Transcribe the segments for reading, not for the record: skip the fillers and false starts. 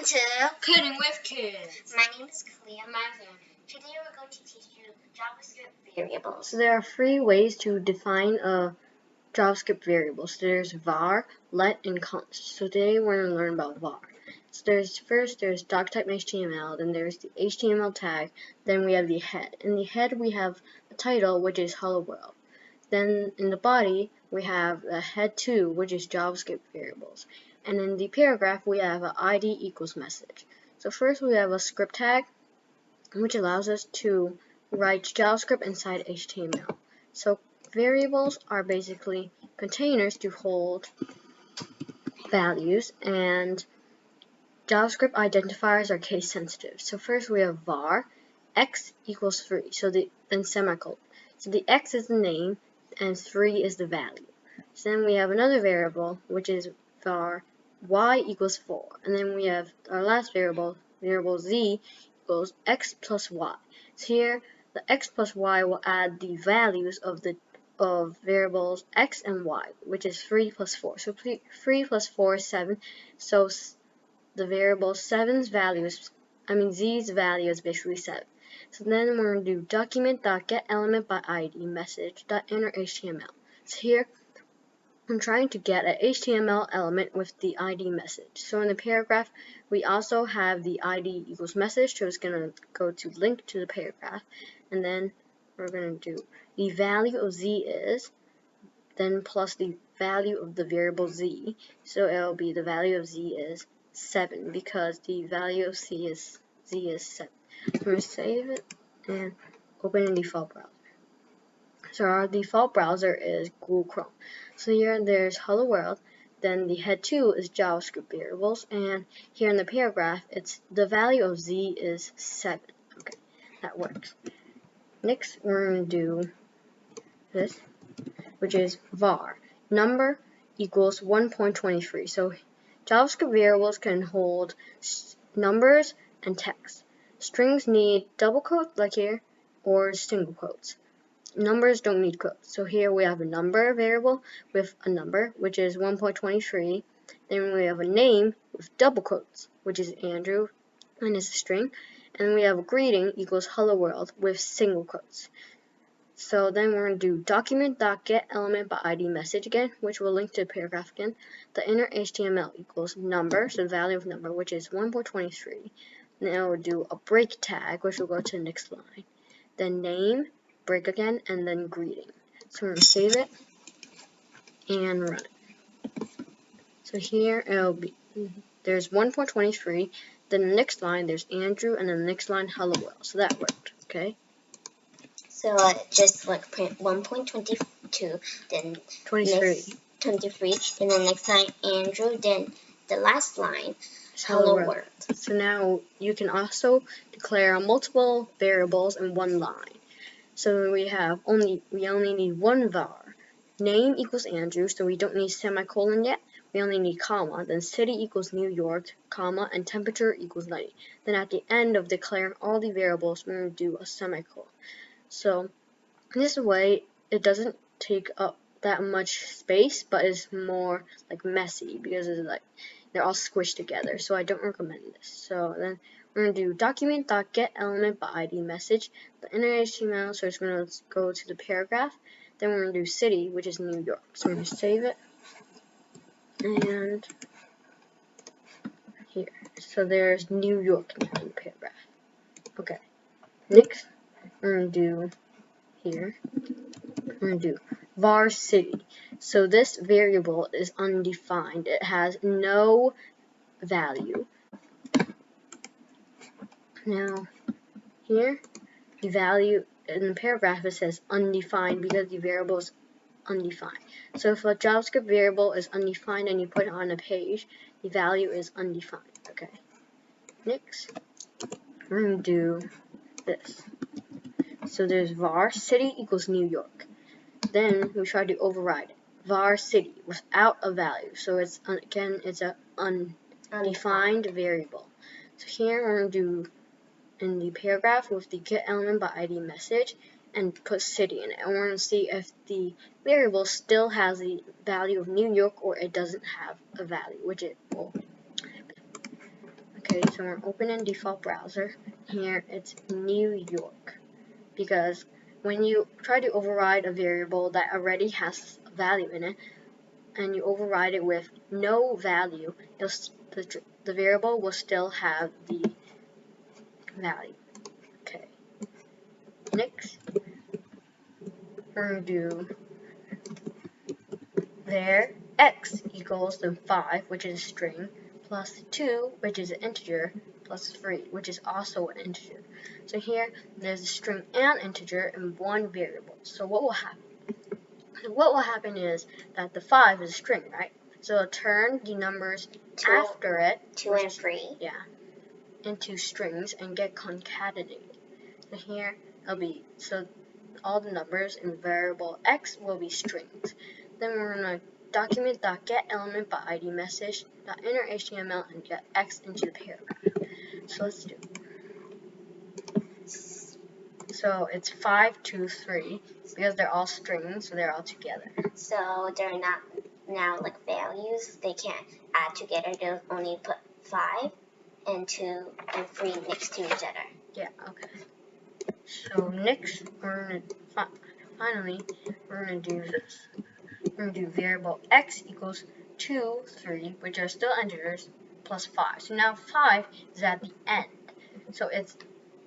Welcome to Coding with Kids. My name is Clea. Today we're going to teach you JavaScript variables. So there are three ways to define a JavaScript variable. So there's var, let, and const. So today we're going to learn about var. So there's doctype HTML, then there's the HTML tag, then we have the head. In the head we have a title, which is hello world. Then in the body we have the head2, which is JavaScript variables. And in the paragraph we have an ID equals message. So first we have a script tag, which allows us to write JavaScript inside HTML. So variables are basically containers to hold values, and JavaScript identifiers are case sensitive. So first we have var, x equals 3, then semicolon. So the x is the name and 3 is the value. So then we have another variable, which is var y equals 4, and then we have our last variable z equals x plus y. So here the x plus y will add the values of variables x and y, which is 3 plus 4. So 3 plus 4 is 7. So the variable z's value is basically 7. So then we're going to do document.getElementById message.innerHTML. So here I'm trying to get an HTML element with the ID message. So in the paragraph, we also have the ID equals message, so it's going to go to link to the paragraph. And then we're going to do the value of z is, then plus the value of the variable z. So it'll be the value of z is 7, because the value of z is 7. So I'm going to save it and open in default browser. So our default browser is Google Chrome. So here there's hello world, then the head2 is JavaScript variables, and here in the paragraph it's the value of z is 7. Okay, that works. Next we're going to do this, which is var number equals 1.23. So JavaScript variables can hold numbers and text. Strings need double quotes like here, or single quotes. Numbers don't need quotes. So here we have a number variable with a number, which is 1.23. Then we have a name with double quotes, which is Andrew, and is a string. And we have a greeting equals hello world with single quotes. So then we're going to do document.getElementById message again, which will link to the paragraph again. The inner HTML equals number, so the value of number, which is 1.23. Now we'll do a break tag, which will go to the next line. Then name, break again, and then greeting. So we're going to save it and run it. So here it'll be, there's 1.23, then the next line there's Andrew, and then the next line hello world. So that worked, okay? So just like print 1.22, then 23, then the next line Andrew, then the last line hello world. So now you can also declare multiple variables in one line. So we only need one var. Name equals Andrew, so we don't need semicolon yet. We only need comma. Then city equals New York, comma, and temperature equals 90. Then at the end of declaring all the variables, we're going to do a semicolon. So this way, it doesn't take up that much space, but it's more like messy because it's like they're all squished together. So I don't recommend this. So then we're going to do document.getElementById message, the inner HTML, so it's going to go to the paragraph. Then we're going to do city, which is New York. So we're going to save it. And here. So there's New York now in the paragraph. Okay. Next, we're going to do here. We're going to do var city. So this variable is undefined. It has no value. Now, here, the value in the paragraph it says undefined because the variable is undefined. So if a JavaScript variable is undefined and you put it on a page, the value is undefined. Okay. Next, we're going to do this. So there's var city equals New York. Then we try to override it. Var city without a value. So it's an undefined variable. So here we're going to do in the paragraph with the getElementById message and put city in it. And we're going to see if the variable still has the value of New York or it doesn't have a value, which it will. Okay. Okay, so we're opening default browser. Here it's New York, because when you try to override a variable that already has a value in it, and you override it with no value, the variable will still have the value. Okay. Next, we're going to do var x equals the 5, which is a string, plus 2, which is an integer, plus 3, which is also an integer. So here, there's a string and integer in one variable. So what will happen? What will happen is that the 5 is a string, right? So it'll turn the numbers after it, 2 and 3, yeah, into strings and get concatenated. So here it'll be, so all the numbers in variable x will be strings. Then we're going to document.getElement by ID message .inner HTML and get x into the paragraph. So let's do it. So it's 5, 2, 3 because they're all strings, so they're all together. So they're not now like values. They can't add together. They'll only put 5 and 2 and 3 next to each other. Yeah, okay. So next, we're going to finally we're going to do this. We're going to do variable x equals 2, 3, which are still integers, plus 5. So now 5 is at the end. So it's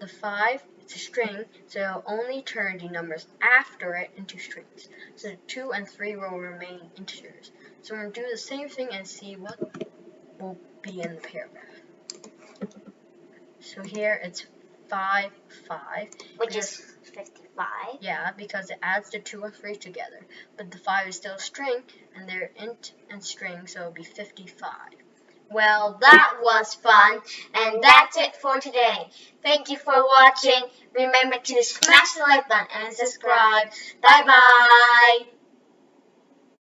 the 5, it's a string, so it'll only turn the numbers after it into strings. So 2 and 3 will remain integers. So we're going to do the same thing and see what will be in the paragraph. So here it's 5, 5. Which is 55. Yeah, because it adds the 2 and 3 together. But the 5 is still a string, and they're int and string, so it'll be 55. Well, that was fun, and that's it for today. Thank you for watching. Remember to smash the like button and subscribe. Bye-bye.